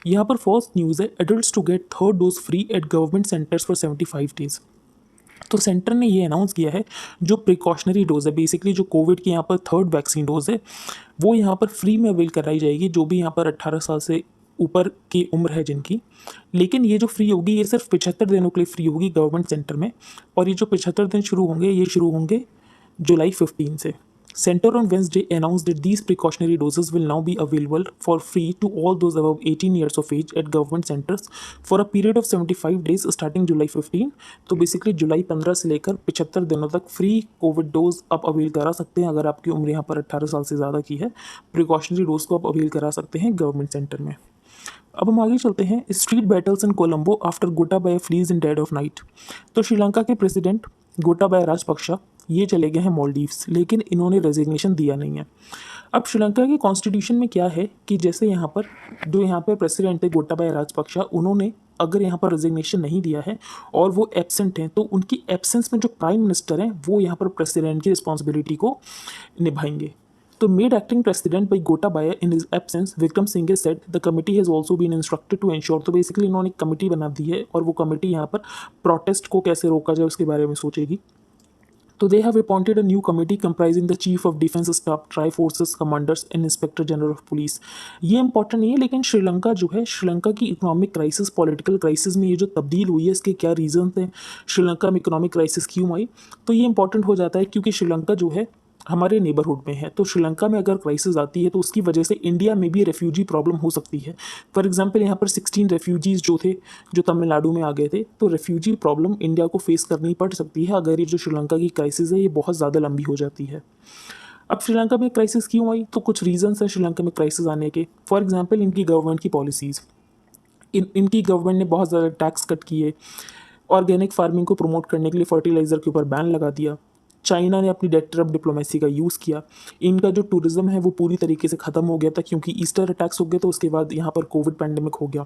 यहाँ पर first news है, adults to get third dose free at government centres for 75 days. तो centre ने ये अनाउंस किया है, जो प्रिकॉशनरी डोज है, बेसिकली जो कोविड की यहाँ पर थर्ड वैक्सीन डोज है, वो यहाँ पर फ्री में अवेल कराई जाएगी, जो भी यहाँ पर 18 साल से ऊपर की उम्र है जिनकी। लेकिन ये जो फ्री होगी, ये सिर्फ 75 दिनों के लिए फ्री होगी गवर्नमेंट सेंटर में। और ये जो 75 दिन शुरू होंगे, ये शुरू होंगे जुलाई 15 से। Center on Wednesday announced that these precautionary doses will now be available for free to all those above 18 years of age at government centers for a period of 75 days starting July 15। तो basically जुलाई 15 से लेकर 75 दिनों तक free Covid dose आप avail करा सकते हैं अगर आपकी उम्र यहाँ पर 18 साल से ज़्यादा की है। प्रिकॉशनरी डोज को आप अवेल करा सकते हैं गवर्नमेंट सेंटर में। अब हम आगे चलते हैं, street battles in Colombo after Gotabaya fleas in dead of night. तो श्रीलंका के प्रेसिडेंट गोटाबाया राजपक्षा ये चले गए हैं मालदीव्स, लेकिन इन्होंने रेजिग्नेशन दिया नहीं है। अब श्रीलंका के कॉन्स्टिट्यूशन में क्या है कि जैसे यहाँ पर जो यहाँ पर प्रेसिडेंट थे गोटाबाया राजपक्षा, उन्होंने अगर यहाँ पर रेजिग्नेशन नहीं दिया है और वो एब्सेंट हैं, तो उनकी एब्सेंस में जो प्राइम मिनिस्टर हैं वो यहाँ पर प्रेसिडेंट की रिस्पॉन्सिबिलिटी को निभाएंगे। तो made acting president by Gotabaya in his absence, Wickremesinghe said the committee has also been instructed to ensure. तो बेसिकली इन्होंने कमेटी बना दी है और वो कमेटी यहाँ पर प्रोटेस्ट को कैसे रोका जाए उसके बारे में सोचेगी। तो they have appointed a new committee comprising the chief of defence staff, try forces commanders and inspector general of police. ये इंपॉर्टेंट नहीं है, लेकिन श्रीलंका जो है, श्रीलंका की इकोनॉमिक क्राइसिस, पॉलिटिकल क्राइसिस में ये जो तब्दील हुई है, इसके क्या रीजन थे, श्रीलंका में इकोनॉमिक क्राइसिस क्यों आई, तो ये इंपॉर्टेंट हो जाता है क्योंकि श्रीलंका जो है हमारे नेबरहुड में है। तो श्रीलंका में अगर क्राइसिस आती है तो उसकी वजह से इंडिया में भी रेफ्यूजी प्रॉब्लम हो सकती है। फॉर एग्जांपल यहाँ पर 16 रेफ्यूजीज़ जो थे, जो तमिलनाडु में आ गए थे, तो रेफ्यूजी प्रॉब्लम इंडिया को फेस करनी पड़ सकती है अगर ये जो श्रीलंका की क्राइसिस है ये बहुत ज़्यादा लंबी हो जाती है। अब श्रीलंका में क्राइसिस क्यों आई, तो कुछ रीजंस हैं श्रीलंका में क्राइसिस आने के। फॉर एग्जाम्पल इनकी गवर्नमेंट की पॉलिसीज़, इनकी गवर्नमेंट ने बहुत ज़्यादा टैक्स कट किए, ऑर्गेनिक फार्मिंग को प्रमोट करने के लिए फर्टिलाइज़र के ऊपर बैन लगा दिया, चाइना ने अपनी डेटरप डिप्लोमेसी का यूज़ किया, इनका जो टूरिज्म है वो पूरी तरीके से ख़त्म हो गया था क्योंकि ईस्टर अटैक्स हो गए, तो उसके बाद यहाँ पर कोविड पैंडेमिक हो गया।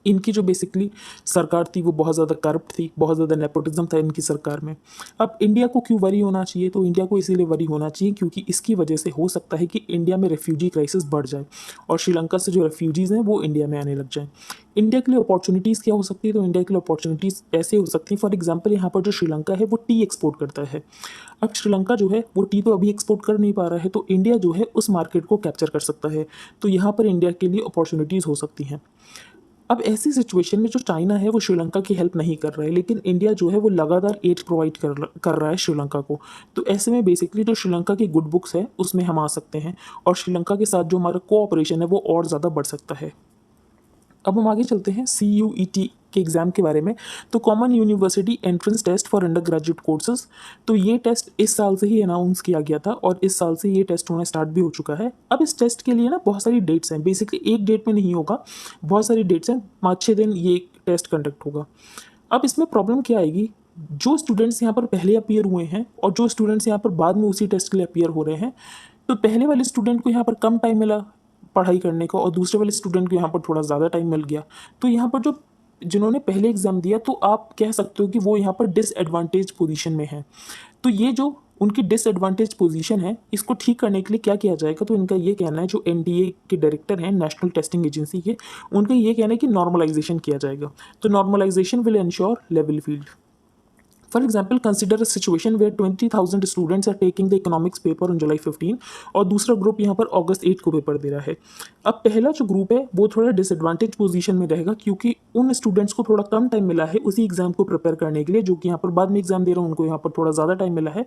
इनकी जो बेसिकली सरकार थी वो बहुत ज़्यादा करप्ट थी, बहुत ज़्यादा नेपोटिज्म था इनकी सरकार में। अब इंडिया को क्यों वरी होना चाहिए, तो इंडिया को इसीलिए वरी होना चाहिए क्योंकि इसकी वजह से हो सकता है कि इंडिया में रेफ्यूजी क्राइसिस बढ़ जाए और श्रीलंका से जो रेफ्यूजीज़ हैं वो इंडिया में आने लग जाएँ। इंडिया के लिए अपॉर्चुनिटीज़ क्या हो सकती है, तो इंडिया के लिए अपॉर्चुनिटीज़ ऐसे हो सकती हैं, फॉर एग्जांपल यहाँ पर जो श्रीलंका है वो टी एक्सपोर्ट करता है। अब श्रीलंका जो है वो टी तो अभी एक्सपोर्ट कर नहीं पा रहा है, तो इंडिया जो है उस मार्केट को कैप्चर कर सकता है। तो यहाँ पर इंडिया के लिए अपॉर्चुनिटीज़ हो सकती हैं। अब ऐसी सिचुएशन में जो चाइना है वो श्रीलंका की हेल्प नहीं कर रहा है, लेकिन इंडिया जो है वो लगातार एड प्रोवाइड कर रहा है श्रीलंका को। तो ऐसे में बेसिकली जो श्रीलंका की गुड बुक्स है उसमें हम आ सकते हैं और श्रीलंका के साथ जो हमारा कोऑपरेशन है वो और ज़्यादा बढ़ सकता है। अब हम आगे चलते हैं CUET के एग्ज़ाम के बारे में। तो common university entrance test for undergraduate courses, तो ये टेस्ट इस साल से ही अनाउंस किया गया था और इस साल से ये टेस्ट होना स्टार्ट भी हो चुका है। अब इस टेस्ट के लिए ना बहुत सारी डेट्स हैं, बेसिकली एक डेट में नहीं होगा, बहुत सारी डेट्स हैं, 5-6 दिन ये टेस्ट कंडक्ट होगा। अब इसमें प्रॉब्लम क्या आएगी, जो स्टूडेंट्स यहाँ पर पहले अपीयर हुए हैं और जो स्टूडेंट्स यहाँ पर बाद में उसी टेस्ट के लिए अपीयर हो रहे हैं, तो पहले वाले स्टूडेंट को यहाँ पर कम टाइम मिला पढ़ाई करने का और दूसरे वाले स्टूडेंट को यहाँ पर थोड़ा ज़्यादा टाइम मिल गया। तो यहाँ पर जो जिन्होंने पहले एग्ज़ाम दिया, तो आप कह सकते हो कि वो यहाँ पर डिसएडवांटेज पोजीशन में है। तो ये जो उनकी डिसएडवांटेज पोजीशन है, इसको ठीक करने के लिए क्या किया जाएगा, तो इनका ये कहना है, जो NTA के डायरेक्टर हैं नेशनल टेस्टिंग एजेंसी के, उनका ये कहना है कि नॉर्मलाइजेशन किया जाएगा। तो normalisation will ensure level field. For example, consider a situation where 20,000 students are taking the economics paper on July 15 और दूसरा ग्रुप यहाँ पर August 8 को पेपर दे रहा है। अब पहला जो ग्रुप है वो थोड़ा डिसएडवांटेज पोजीशन में रहेगा क्योंकि उन स्टूडेंट्स को थोड़ा कम टाइम मिला है उसी एग्जाम को प्रिपेयर करने के लिए, जो कि यहाँ पर बाद में एग्जाम दे रहे हैं उनको यहाँ पर थोड़ा ज़्यादा टाइम मिला है।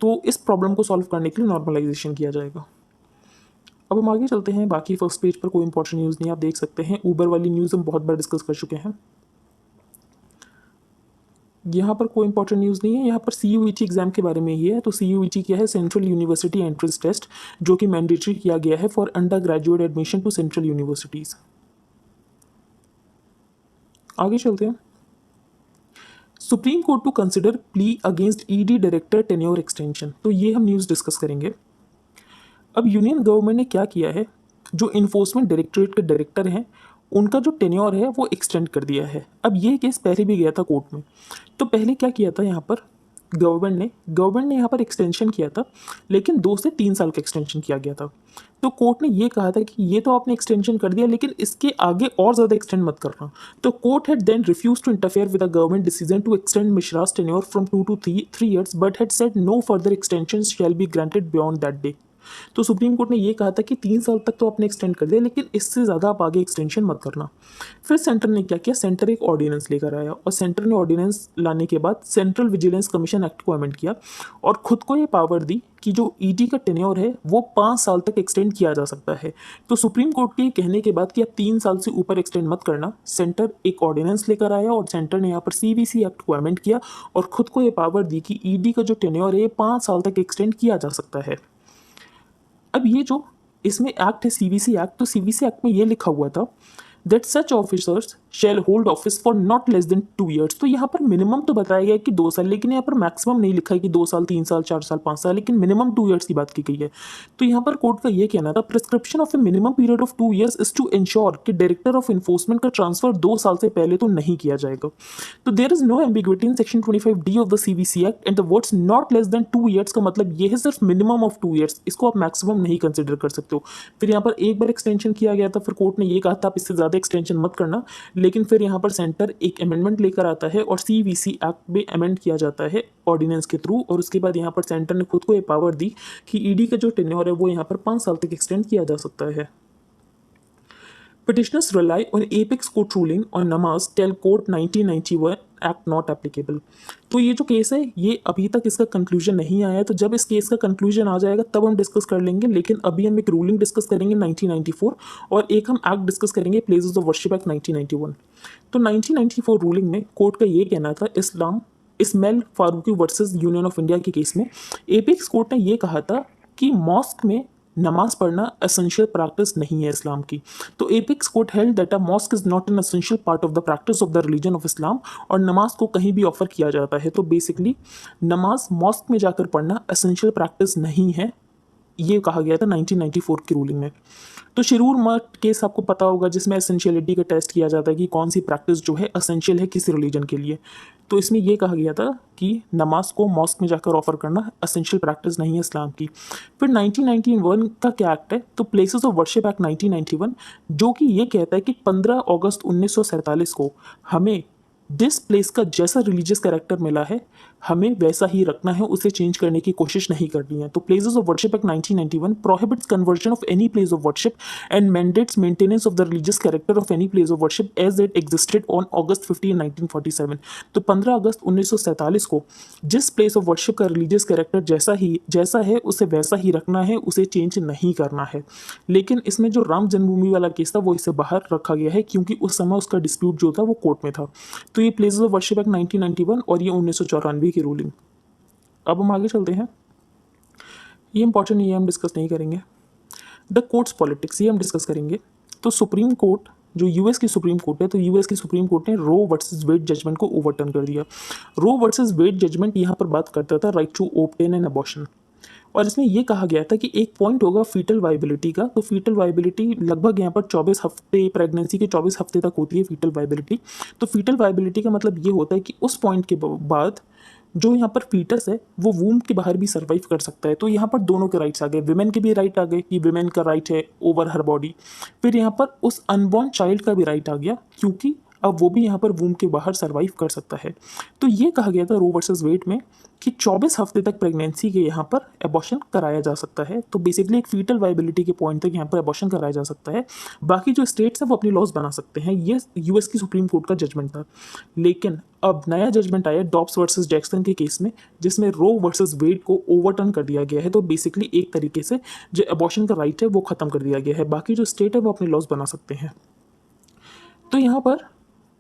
तो इस प्रॉब्लम को सॉल्व करने के लिए नॉर्मलाइजेशन किया जाएगा। अब हम आगे चलते हैं, बाकी फर्स्ट पेज पर कोई इंपॉर्टेंट न्यूज़ नहीं, आप देख सकते हैं। ऊबर वाली न्यूज़ हम बहुत बार डिस्कस कर चुके हैं, यहाँ पर कोई इंपॉर्टेंट न्यूज़ नहीं है। यहाँ पर CUET एग्जाम के बारे में ही है। तो CUET क्या है, सेंट्रल यूनिवर्सिटी एंट्रेंस टेस्ट, जो कि मैंडेटरी किया गया है for undergraduate admission to central universities. आगे चलते हैं, supreme court to consider plea against ED director tenure extension. तो ये हम न्यूज़ डिस्कस करेंगे। अब यूनियन गवर्नमेंट ने क्या किया है, जो इन्फोर्समेंट डायरेक्टरेट के डायरेक्टर हैं उनका जो टेन्योर है वो एक्सटेंड कर दिया है। अब ये केस पहले भी गया था कोर्ट में। तो पहले क्या किया था यहाँ पर गवर्नमेंट ने यहाँ पर एक्सटेंशन किया था, लेकिन 2 से 3 साल का एक्सटेंशन किया गया था। तो कोर्ट ने ये कहा था कि ये तो आपने एक्सटेंशन कर दिया, लेकिन इसके आगे और ज़्यादा एक्सटेंड मत करना। तो court had then refuse to interfere with the government decision to extend Mishra's tenure from 2 to 3 years, but had said no further extensions shall be granted beyond that day। तो सुप्रीम कोर्ट ने ये कहा था कि 3 साल तक तो आपने एक्सटेंड कर दिया, लेकिन इससे ज़्यादा आप आगे एक्सटेंशन मत करना। फिर सेंटर ने क्या किया, सेंटर एक ऑर्डिनेंस लेकर आया, और सेंटर ने ऑर्डिनेंस लाने के बाद सेंट्रल विजिलेंस कमीशन एक्ट को अमेंड किया और खुद को ये पावर दी कि जो ईडी का टेन्योर है वो 5 साल तक एक्सटेंड किया जा सकता है। तो सुप्रीम कोर्ट के कहने के बाद कि आप 3 साल से ऊपर एक्सटेंड मत करना, सेंटर एक ऑर्डिनेंस लेकर आया और सेंटर ने यहाँ पर सीवीसी एक्ट को अमेंड किया और खुद को ये पावर दी कि ईडी का जो टेन्योर है 5 साल तक एक्सटेंड किया जा सकता है। अब ये जो इसमें एक्ट है सीवीसी एक्ट, तो सीवीसी एक्ट में ये लिखा हुआ था that such officers shall hold office for not less than 2 years। तो यहाँ पर मिनिमम तो बताया गया है कि 2 साल, लेकिन यहाँ पर मैक्सिमम नहीं लिखा है कि 2 साल, 3 साल, 4 साल, 5 साल, लेकिन मिनिमम 2 years की बात की गई है। तो यहाँ पर कोर्ट का ये कहना था prescription of a minimum period of 2 years is to ensure कि डायरेक्टर ऑफ इन्फोर्समेंट का ट्रांसफर 2 साल से पहले तो नहीं किया जाएगा। तो there is no ambiguity in section 25D of the CVC act and the words not less than 2 years का मतलब ये है सिर्फ मिनिमम ऑफ 2 years, इसको आप मैक्सिमम नहीं कंसिडर कर सकते हो। फिर यहाँ पर एक बार एक्सटेंशन किया गया था, फिर कोर्ट ने ये कहा था आप इससे ज़्यादा एक्सटेंशन मत करना, लेकिन फिर यहाँ पर सेंटर एक अमेंडमेंट लेकर आता है और सीवीसी एक्ट में अमेंड किया जाता है ऑर्डिनेंस के थ्रू, और उसके बाद यहाँ पर सेंटर ने खुद को ये पावर दी कि ईडी का जो टेन्योर है वो यहाँ पर 5 साल तक एक्सटेंड किया जा सकता है। Petitioners rely on Apex Court ruling on Namaz till Court 1991 act not applicable. तो ये जो केस है ये अभी तक इसका कंक्लूजन नहीं आया है, तो जब इस केस का कंक्लूजन आ जाएगा तब हम डिस्कस कर लेंगे, लेकिन अभी हम एक रूलिंग डिस्कस करेंगे 1994 और एक हम एक्ट डिस्कस करेंगे प्लेसेस ऑफ वर्शिप एक्ट 1991। तो 1994 रूलिंग में कोर्ट का ये कहना था Ismail Faruqui versus union of India के केस में एपेक्स कोर्ट ने ये कहा था कि मॉस्क में नमाज पढ़ना एसेंशियल प्रैक्टिस नहीं है इस्लाम की। तो apex court held that a mosque is not an essential part of the practice of the religion of Islam, और नमाज को कहीं भी ऑफर किया जाता है। तो बेसिकली नमाज मॉस्क में जाकर पढ़ना एसेंशियल प्रैक्टिस नहीं है, ये कहा गया था 1994 की रूलिंग में। तो शिरूर मठ केस आपको पता होगा जिसमें एसेंशियलिटी का टेस्ट किया जाता है कि कौन सी प्रैक्टिस जो है एसेंशियल है किसी रिलीजन के लिए। तो इसमें यह कहा गया था कि नमाज को मॉस्क में जाकर ऑफर करना एसेंशियल प्रैक्टिस नहीं है इस्लाम की। फिर 1991 का क्या एक्ट है, तो प्लेसेस ऑफ वर्शिप एक्ट 1991, जो कि ये कहता है कि 15 अगस्त 1947 को हमें जिस प्लेस का जैसा रिलीजियस कैरेक्टर मिला है हमें वैसा ही रखना है, उसे चेंज करने की कोशिश नहीं करनी है। तो places of worship act 1991 prohibits conversion of any place of worship and mandates maintenance of the religious character of any place of worship as it existed on August 15, 1947। तो 15 अगस्त 1947 को जिस प्लेस ऑफ वर्शिप का religious character जैसा है उसे वैसा ही रखना है, उसे चेंज नहीं करना है। लेकिन इसमें जो राम जन्मभूमि वाला केस था वो इसे बाहर रखा गया है क्योंकि उस समय उसका डिस्प्यूट जो था वो कोर्ट में था। तो ये प्लेसेस ऑफ वर्शिप एक्ट 1991 और ये 1994 की रूलिंग। अब हम आगे चलते हैं, ये इंपॉर्टेंट नहीं है, हम डिस्कस नहीं करेंगे। द कोर्ट्स पॉलिटिक्स ये हम डिस्कस करेंगे। तो सुप्रीम कोर्ट जो यूएस की सुप्रीम कोर्ट है, तो यूएस की सुप्रीम कोर्ट ने रो वर्सेस वेड जजमेंट को ओवरटर्न कर दिया। रो वर्सेस वेड जजमेंट यहाँ पर बात करता था right to obtain an abortion, और इसमें यह कहा गया था कि एक पॉइंट होगा फीटल वाइबिलिटी का। तो फीटल वाइबिलिटी लगभग यहाँ पर 24 हफ्ते, प्रेगनेंसी के 24 हफ्ते तक होती है फीटल वाइबिलिटी। तो फीटल वाइबिलिटी का मतलब ये होता है कि उस पॉइंट के बाद जो यहाँ पर फीटस है वो वूम के बाहर भी सर्वाइव कर सकता है। तो यहाँ पर दोनों के राइट्स आ गए, विमेन के भी राइट आ गए कि विमेन का राइट है ओवर हर बॉडी। फिर यहाँ पर उस अनबॉर्न चाइल्ड का भी राइट आ गया क्योंकि अब वो भी यहाँ पर वूम के बाहर सर्वाइव कर सकता है। तो ये कहा गया था रो वर्सेस वेड में कि 24 हफ्ते तक प्रेगनेंसी के यहाँ पर एबॉर्शन कराया जा सकता है। तो बेसिकली एक फीटल वाइबिलिटी के पॉइंट तक यहाँ पर एबॉर्शन कराया जा सकता है। बाकी जो स्टेट्स हैं वो अपनी लॉज बना सकते हैं। ये यूएस की सुप्रीम कोर्ट का जजमेंट था। लेकिन अब नया जजमेंट आया डॉब्स वर्सेस जैक्सन के केस में, जिसमें रो वर्सेस वेड को ओवरटर्न कर दिया गया है। तो बेसिकली एक तरीके से जो एबॉर्शन का राइट है वो खत्म कर दिया गया है, बाकी जो स्टेट है वो अपनी लॉज बना सकते हैं। तो यहाँ पर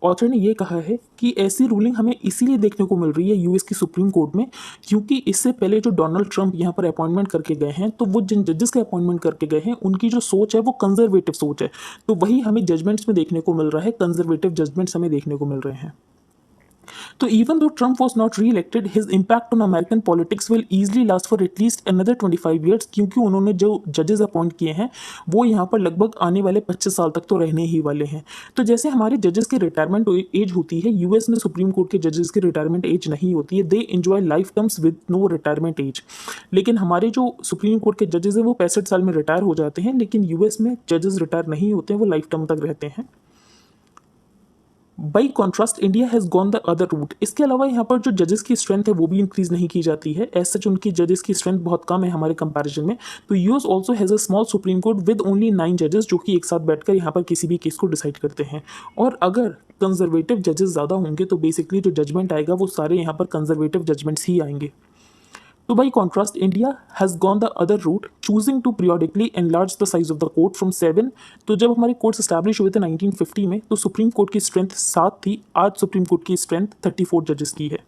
ऑथर ने ये कहा है कि ऐसी रूलिंग हमें इसीलिए देखने को मिल रही है यूएस की सुप्रीम कोर्ट में क्योंकि इससे पहले जो डोनाल्ड ट्रंप यहाँ पर अपॉइंटमेंट करके गए हैं, तो वो जिन जजेस के अपॉइंटमेंट करके गए हैं उनकी जो सोच है वो कंजर्वेटिव सोच है। तो वही हमें जजमेंट्स में देखने को मिल रहा है, कंजर्वेटिव जजमेंट्स हमें देखने को मिल रहे हैं। तो even though Trump was not री elected, his impact on American politics will easily last for at least another 25 years, क्योंकि उन्होंने जो जजेस अपॉइंट किए हैं वो यहाँ पर लगभग आने वाले 25 साल तक तो रहने ही वाले हैं। तो जैसे हमारे जजेस की रिटायरमेंट एज होती है, यूएस में सुप्रीम कोर्ट के जजेस की रिटायरमेंट एज नहीं होती है, they enjoy life terms with no retirement age. लेकिन हमारे जो सुप्रीम कोर्ट के जजेस हैं वो 65 साल में रिटायर हो जाते हैं, लेकिन यूएस में जजेस रिटायर नहीं होते हैं, वो लाइफ टर्म तक रहते हैं। By contrast India has gone the other route. इसके अलावा यहाँ पर जो जजेस की स्ट्रेंथ है वो भी इंक्रीज नहीं की जाती है, एज सच उनकी जजेस की स्ट्रेंथ बहुत कम है हमारे कंपैरिजन में। तो US also has a small supreme court with only 9 जजेस, जो कि एक साथ बैठकर यहाँ पर किसी भी केस को डिसाइड करते हैं। और अगर कंजर्वेटिव जजेस ज़्यादा होंगे तो बेसिकली जो जजमेंट आएगा वो सारे यहाँ पर कंजर्वेटिव जजमेंट्स ही आएंगे। तो by contrast, India has gone the other route, choosing to periodically enlarge the size of the court from 7। तो जब हमारे कोर्ट्स एस्टैब्लिश हुए थे 1950 में, तो सुप्रीम कोर्ट की स्ट्रेंथ 7 थी, आज सुप्रीम कोर्ट की स्ट्रेंथ 34 जजेस की है।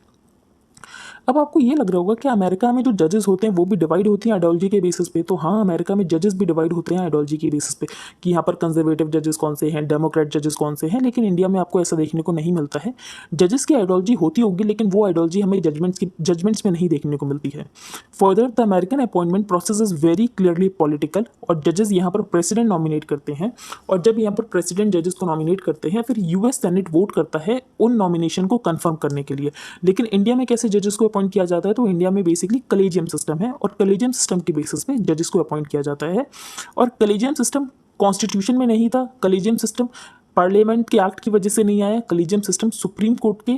अब आपको ये लग रहा होगा कि अमेरिका में जो जजेस होते हैं वो भी डिवाइड होती हैं आइडियोलॉजी के बेसिस पे। तो हाँ, अमेरिका में जजेस भी डिवाइड होते हैं आइडियोलॉजी के बेसिस पे कि यहाँ पर कंजर्वेटिव जजेस कौन से हैं, डेमोक्रेट जजेस कौन से हैं, लेकिन इंडिया में आपको ऐसा देखने को नहीं मिलता है। जजेस की आइडियोलॉजी होती होगी, लेकिन वो आइडियोलॉजी हमें जजमेंट्स में नहीं देखने को मिलती है। Further, the American appointment process is very clearly political, और जजेस यहाँ पर प्रेसिडेंट नॉमिनेट करते हैं, और जब यहाँ पर प्रेसिडेंट जजेस को नॉमिनेट करते हैं फिर यूएस सेनेट वोट करता है उन नॉमिनेशन को कंफर्म करने के लिए। लेकिन इंडिया में कैसे जजेस को अपॉइंट किया जाता है, तो इंडिया में बेसिकली कलेजियम सिस्टम है, और कलेजियम सिस्टम के बेसिस पे जजेस को अपॉइंट किया जाता है। और कलेजियम सिस्टम कॉन्स्टिट्यूशन में नहीं था, कलेजियम सिस्टम पार्लियामेंट के एक्ट की वजह से नहीं आया, कलेजियम सिस्टम सुप्रीम कोर्ट के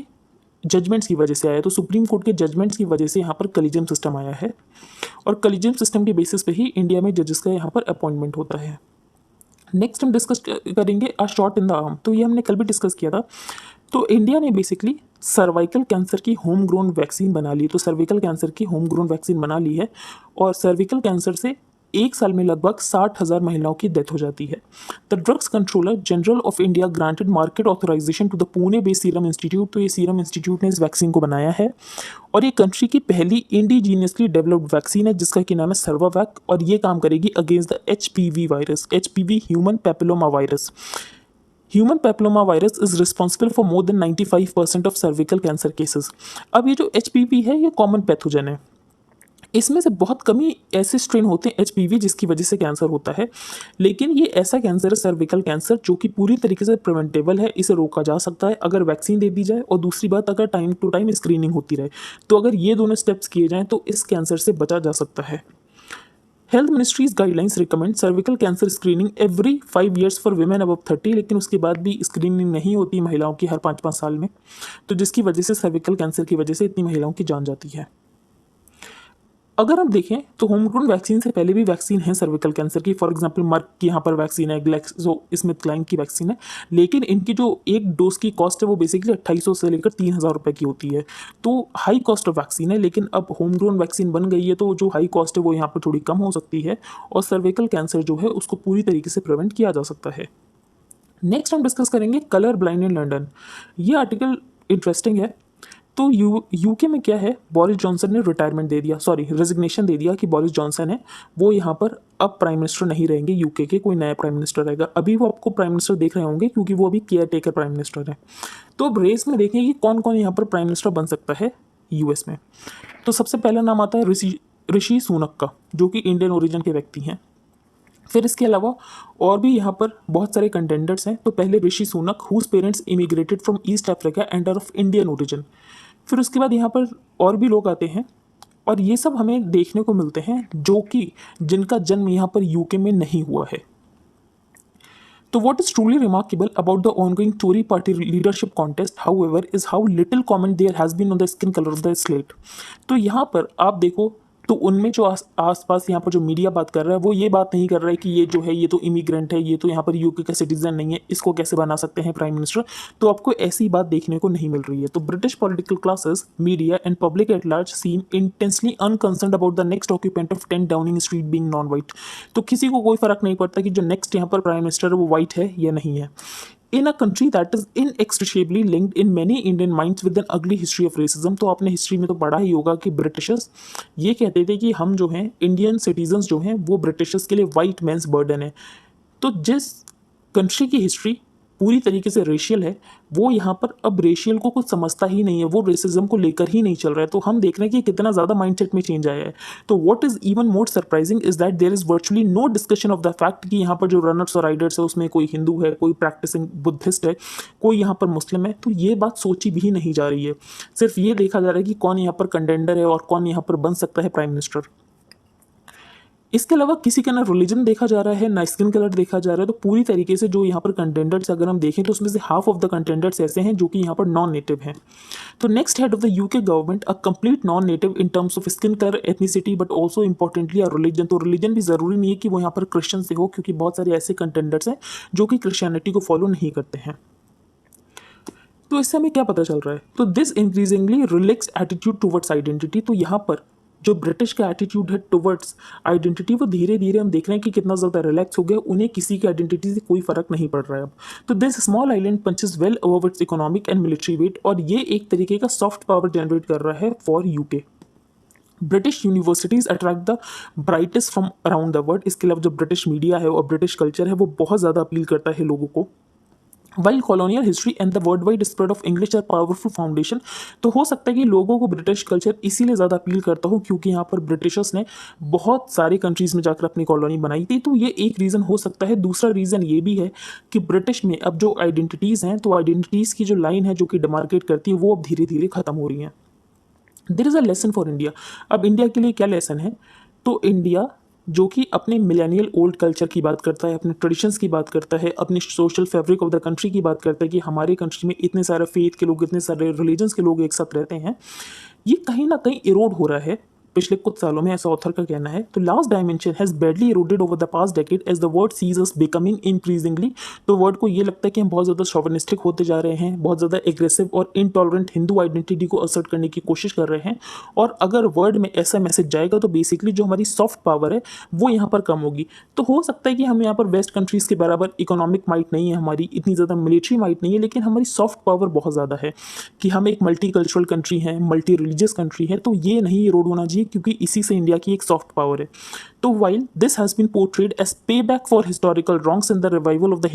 जजमेंट्स की वजह से आया। तो सुप्रीम कोर्ट के जजमेंट्स की वजह से यहाँ पर कलेजियम सिस्टम आया है, और कलेजियम सिस्टम के बेसिस पे ही इंडिया में जजेस का यहाँ पर अपॉइंटमेंट होता है। नेक्स्ट हम डिस्कस करेंगे a shot in the arm. तो ये हमने कल भी डिस्कस किया था। तो इंडिया ने बेसिकली सर्वाइकल कैंसर की होम ग्रोन वैक्सीन बना ली। तो सर्विकल कैंसर की होम ग्रोन वैक्सीन बना ली है, और सर्विकल कैंसर से एक साल में लगभग 60,000 महिलाओं की डेथ हो जाती है। The drugs controller general of India granted market authorisation to the Pune based serum institute. तो ये सीरम इंस्टीट्यूट ने इस वैक्सीन को बनाया है, और ये कंट्री की पहली इंडिजीनियसली डेवलप्ड वैक्सीन है जिसका कि नाम है सर्वावैक, और ये काम करेगी against the HPV virus. HPV human papilloma virus. Human papilloma virus is responsible for more than 95% of cervical cancer cases. अब ये जो एचपीवी है ये कॉमन पैथोजन है, इसमें से बहुत कम ही ऐसे स्ट्रेन होते हैं एचपीवी जिसकी वजह से कैंसर होता है, लेकिन ये ऐसा कैंसर है सर्विकल कैंसर जो कि पूरी तरीके से प्रिवेंटेबल है, इसे रोका जा सकता है अगर वैक्सीन दे दी जाए, और दूसरी बात अगर टाइम टू टाइम स्क्रीनिंग होती रहे। तो अगर ये दोनों स्टेप्स किए जाएँ तो इस कैंसर से बचा जा सकता है। Health ministries guidelines recommend cervical cancer screening every 5 years for women above 30, लेकिन उसके बाद भी स्क्रीनिंग नहीं होती महिलाओं की हर 5-5 साल में, तो जिसकी वजह से सर्विकल कैंसर की वजह से इतनी महिलाओं की जान जाती है। अगर हम देखें तो होम ग्रोन वैक्सीन से पहले भी वैक्सीन है सर्विकल कैंसर की, फॉर एग्जांपल मर्क की यहाँ पर वैक्सीन है, ग्लैक्सोस्मिथक्लाइन की वैक्सीन है, लेकिन इनकी जो एक डोज की कॉस्ट है वो बेसिकली 2800 से लेकर 3000 रुपये की होती है। तो हाई कॉस्ट ऑफ वैक्सीन है, लेकिन अब होम ग्रोन वैक्सीन बन गई है तो जो हाई कॉस्ट है वो यहाँ पर थोड़ी कम हो सकती है, और सर्विकल कैंसर जो है उसको पूरी तरीके से प्रिवेंट किया जा सकता है। नेक्स्ट हम डिस्कस करेंगे कलर ब्लाइंड इन लंदन। ये आर्टिकल इंटरेस्टिंग है। तो यूके में क्या है, बोरिस जॉनसन ने रिटायरमेंट दे दिया, सॉरी रेजिग्नेशन दे दिया कि बोरिस जॉनसन है वो यहाँ पर अब प्राइम मिनिस्टर नहीं रहेंगे यूके के, कोई नया प्राइम मिनिस्टर रहेगा। अभी वो आपको प्राइम मिनिस्टर देख रहे होंगे क्योंकि वो अभी केयर टेकर प्राइम मिनिस्टर है। तो अब रेस में देखें कि कौन कौन यहाँ पर प्राइम मिनिस्टर बन सकता है यूएस में। तो सबसे पहला नाम आता है ऋषि सुनक का, जो कि इंडियन ओरिजिन के व्यक्ति हैं। फिर इसके अलावा और भी यहाँ पर बहुत सारे कंटेंडर्स हैं। तो पहले Rishi Sunak whose parents immigrated from East Africa and are of Indian origin. फिर उसके बाद यहाँ पर और भी लोग आते हैं, और ये सब हमें देखने को मिलते हैं जो कि जिनका जन्म यहाँ पर यूके में नहीं हुआ है। तो what is truly remarkable about the ongoing Tory party leadership contest, however, is how little comment there has been on the skin color of the slate। तो यहाँ पर आप देखो तो उनमें जो आसपास यहाँ पर जो मीडिया बात कर रहा है वो ये बात नहीं कर रहा है कि ये जो है ये तो इमिग्रेंट है, ये तो यहाँ पर यूके का सिटीजन नहीं है, इसको कैसे बना सकते हैं प्राइम मिनिस्टर। तो आपको ऐसी बात देखने को नहीं मिल रही है। तो British political classes, media and public at large seem intensely unconcerned about the next occupant of 10 Downing Street being non white. तो किसी को कोई फर्क नहीं पड़ता कि जो नेक्स्ट यहाँ पर प्राइम मिनिस्टर है वो वाइट है या नहीं है। In a country that is inextricably linked in many Indian minds with an ugly history of racism। तो आपने हिस्ट्री में तो पढ़ा ही होगा कि ब्रिटिशर्स ये कहते थे कि हम जो हैं इंडियन सिटीजन्स जो हैं वो ब्रिटिशर्स के लिए वाइट मैंस बर्डन है। तो जिस कंट्री की हिस्ट्री पूरी तरीके से रेशियल है, वो यहाँ पर अब रेशियल को कुछ समझता ही नहीं है, वो रेसिज्म को लेकर ही नहीं चल रहा है। तो हम देख रहे हैं कि कितना ज़्यादा माइंडसेट में चेंज आया है। तो what is even more surprising is that there is virtually no discussion of the fact कि यहाँ पर जो रनर्स और राइडर्स है उसमें कोई हिंदू है, कोई प्रैक्टिसिंग बुद्धिस्ट है, कोई यहाँ पर मुस्लिम है। तो ये बात सोची भी नहीं जा रही है। सिर्फ ये देखा जा रहा है कि कौन यहाँ पर कंटेंडर है और कौन यहाँ पर बन सकता है प्राइम मिनिस्टर। इसके अलावा किसी का ना रिलीजन देखा जा रहा है, ना स्किन कलर देखा जा रहा है। तो पूरी तरीके से जो यहाँ पर कंटेंडर्स अगर हम देखें तो उसमें से हाफ ऑफ द कंटेंडर्स ऐसे हैं जो कि यहाँ पर नॉन नेटिव हैं। तो next head of the UK government a complete non native in terms of skin colour, ethnicity, but also importantly a religion. तो रिलीजन भी ज़रूरी नहीं है कि वो यहाँ पर क्रिश्चियन से हो, क्योंकि बहुत सारे ऐसे कंटेंडर्स हैं जो कि क्रिश्चियनिटी को फॉलो नहीं करते हैं। तो इससे हमें क्या पता चल रहा है? तो this increasingly relax attitude towards identity. तो यहाँ पर जो ब्रिटिश का एटीट्यूड है टुवर्ड्स आइडेंटिटी, वो धीरे धीरे हम देख रहे हैं कि कितना ज़्यादा रिलैक्स हो गया। उन्हें किसी की आइडेंटिटी से कोई फर्क नहीं पड़ रहा है अब। तो this small island punches well over its economic and military weight, और ये एक तरीके का सॉफ्ट पावर जनरेट कर रहा है for UK. British universities attract the brightest from around the world. इसके अलावा जो ब्रिटिश मीडिया है और ब्रिटिश कल्चर है वो बहुत ज़्यादा अपील करता है लोगों को। While colonial history and the world wide spread of English are powerful foundation. तो हो सकता है कि लोगों को ब्रिटिश कल्चर इसीलिए ज़्यादा अपील करता हो क्योंकि यहाँ पर ब्रिटिशर्स ने बहुत सारे कंट्रीज़ में जाकर अपनी कॉलोनी बनाई थी। तो ये एक रीज़न हो सकता है। दूसरा रीज़न ये भी है कि ब्रिटिश में अब जो आइडेंटिटीज़ हैं, तो आइडेंटिटीज़ की जो लाइन है जो कि डिमार्केट करती है, वो अब धीरे धीरे ख़त्म हो रही हैं। There is a lesson for India. अब इंडिया के लिए क्या लेसन है? तो इंडिया जो कि अपने मिलेनियल ओल्ड कल्चर की बात करता है, अपने ट्रेडिशंस की बात करता है, अपने social fabric of the country की बात करता है कि हमारे कंट्री में इतने सारे फेथ के लोग, इतने सारे रिलीजन्स के लोग एक साथ रहते हैं, ये कहीं ना कहीं इरोड हो रहा है पिछले कुछ सालों में, ऐसा ऑथर का कहना है। तो last dimension has badly eroded over the past decade as the word sees us becoming increasingly. तो वर्ड को ये लगता है कि हम बहुत ज़्यादा शोविनिस्टिक होते जा रहे हैं, बहुत ज़्यादा एग्रेसिव और इनटॉलरेंट हिंदू आइडेंटिटी को असर्ट करने की कोशिश कर रहे हैं। और अगर वर्ड में ऐसा मैसेज जाएगा तो बेसिकली जो हमारी सॉफ्ट पावर है वो यहाँ पर कम होगी। तो हो सकता है कि हम यहाँ पर वेस्ट कंट्रीज़ के बराबर इकोनॉमिक माइट नहीं है, हमारी इतनी ज़्यादा मिलिट्री माइट नहीं है, लेकिन हमारी सॉफ्ट पावर बहुत ज़्यादा है कि हम एक मल्टी कल्चरल कंट्री हैं, मल्टी रिलीजियस कंट्री है। तो ये नहीं इरोड होना चाहिए क्योंकि इसी से इंडिया की एक सॉफ्ट पावर है। तो while this has been portrayed as pay back for historical wrongs in the revival of the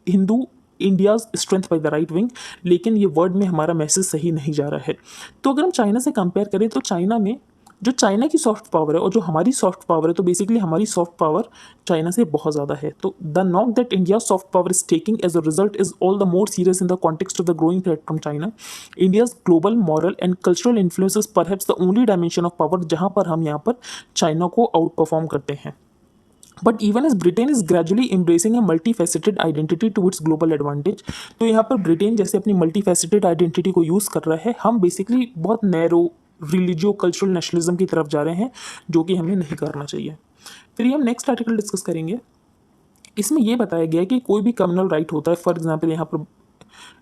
Hindu India's strength by the right wing, लेकिन ये वर्ड में हमारा मैसेज सही नहीं जा रहा है। तो अगर हम चाइना से कंपेयर करें तो चाइना में जो चाइना की सॉफ्ट पावर है और जो हमारी सॉफ्ट पावर है, तो बेसिकली हमारी सॉफ्ट पावर चाइना से बहुत ज़्यादा है। तो the knock that India soft power is taking as a result is all the more serious in the context of the growing threat from China. India's global moral and cultural influence is perhaps the only dimension of power जहाँ पर हम यहाँ पर China को out perform करते हैं। But even as Britain is gradually embracing a multifaceted identity to its global advantage. तो यहाँ पर ब्रिटेन जैसे अपनी मल्टी फैसेटेड आइडेंटिटी को यूज़ कर रहा है, हम बेसिकली बहुत नैरो रिलीजियो कल्चरल नेशनलिज्म की तरफ जा रहे हैं, जो कि हमें नहीं करना चाहिए। फिर ये हम नेक्स्ट आर्टिकल डिस्कस करेंगे। इसमें यह बताया गया है कि कोई भी कम्युनल राइट होता है, फॉर एग्जांपल यहाँ पर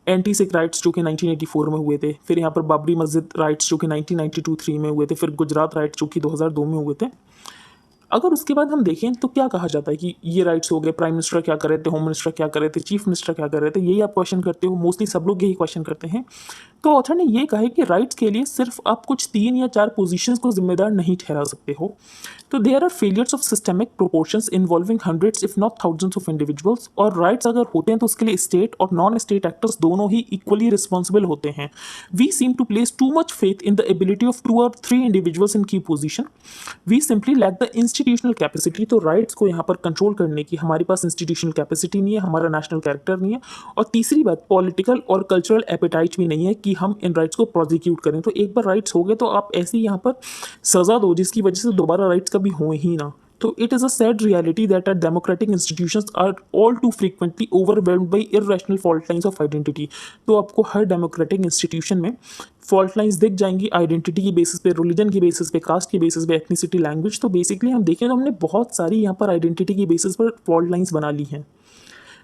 एंटी सिख राइट्स जो कि 1984 में हुए थे, फिर यहाँ पर बाबरी मस्जिद राइट्स जो कि 1992-3 में हुए थे, फिर गुजरात राइट्स जो कि 2002 में हुए थे। अगर उसके बाद हम देखें तो क्या कहा जाता है कि ये राइट्स हो गए, प्राइम मिनिस्टर क्या कर रहे थे, होम मिनिस्टर क्या कर रहे थे, चीफ मिनिस्टर क्या कर रहे थे, यही आप क्वेश्चन करते हो, मोस्टली सब लोग यही क्वेश्चन करते हैं। तो ऑथर ने ये कहा है कि राइट्स के लिए सिर्फ आप कुछ 3 या 4 पोजीशंस को जिम्मेदार नहीं ठहरा सकते हो। तो there are failures of systemic proportions involving hundreds if not thousands of individuals. और राइट्स अगर होते हैं तो उसके लिए स्टेट और नॉन स्टेट एक्टर्स दोनों ही इक्वली रिस्पॉन्सिबल होते हैं। We seem to place too much faith in the ability of 2 or 3 individuals in key position. We simply lack the institutional capacity. तो राइट्स को यहाँ पर कंट्रोल करने की हमारे पास इंस्टीट्यूशनल कैपेसिटी नहीं है, हमारा नेशनल कैरेक्टर नहीं है, और तीसरी बात पॉलिटिकल और कल्चरल एपेटाइट भी नहीं है कि हम इन राइट्स को प्रोसिक्यूट करें। तो एक बार राइट्स हो गए तो आप ऐसे ही यहाँ पर सजा दो जिसकी वजह से दोबारा राइट्स कभी हो ही ना। तो it is a sad reality that our democratic institutions are all too frequently overwhelmed by irrational fault lines of identity. तो आपको हर डेमोक्रेटिक इंस्टीट्यूशन में फॉल्ट लाइन्स दिख जाएंगी आइडेंटिटी की बेसिस पे, रिलीजन की बेसिस पे, कास्ट की बेसिस पे, एथनिसिटी, लैंग्वेज। तो बेसिकली हम देखें तो हमने बहुत सारी यहाँ पर आइडेंटिटी की बेसिस पर फॉल्ट लाइन्स बना ली हैं।